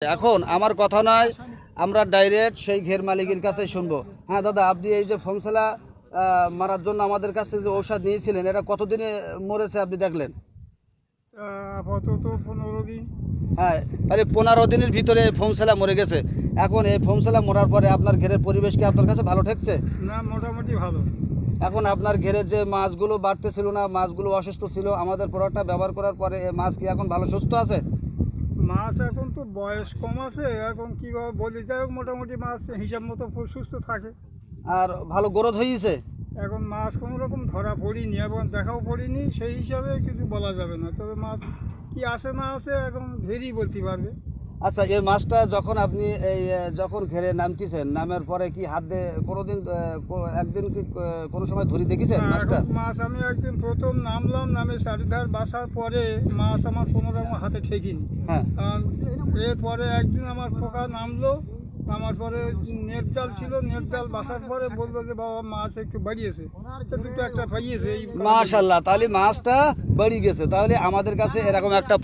এখন আমার কথা নয়, আমরা ডাইরেক্ট সেই ঘের মালিকের কাছে শুনবো। হ্যাঁ দাদা, আপনি এই যে ফমসলা মারার জন্য আমাদের কাছ থেকে যে ঔষধ নিয়েছিলেন, এটা কতদিনে মরেছে আপনি দেখলেন? আপাতত 15 দিন। হ্যাঁ, তাহলে 15 দিনের ভিতরে ফমসলা মরে গেছে। এখন এই ফমসলা মরার পরে আপনার ঘেরের পরিবেশ কি আপনার কাছে ভালো ঠেকছে? না, মোটামুটি ভালো। এখন আপনার ঘেরের যে মাছগুলো বাড়তেছিল না, মাছগুলো অসুস্থ ছিল, আমাদের প্রোডাক্টটা ব্যবহার করার পরে এই মাছ কি এখন ভালো সুস্থ আছে? মাছ এখন তো বয়স কম আছে, এখন কীভাবে বলি, যাই হোক মোটামুটি মাছ হিসাব মতো সুস্থ থাকে। আর ভালো গ্রোথ হয়েছে? এখন মাছ কোনো রকম ধরা পড়িনি এবং দেখাও পড়িনি, সেই হিসাবে কিছু বলা যাবে না। তবে মাছ কি আছে না আছে এখন ঘেরেই বলতে পারবে। আচ্ছা, এই মাছটা যখন আপনি এই যখন ঘেরে নামতেছেন, নামার পরে কি হাত দিয়ে কোনোদিন একদিন কি কোনো সময় ধরে দেখেছেন মাছটা? এখন মাছ আমি একদিন প্রথম নামলাম, নামে চারিধার বাসার পরে মাছ আমার কোনো রকম হাতে ঠেকিনি। হ্যাঁ। এরপরে একদিন আমার পোকা নামলো, নামার পরে নেট জাল ছিল, নেট জাল বাসার পরে বললো যে বাবা মাছ একটু বাড়িয়েছে, তো দুটো একটা পাইয়েছে। এই মাশাআল্লাহ, তাহলে মাছটা বেড়ে গেছে। তাহলে আমাদের কাছে এরকম একটা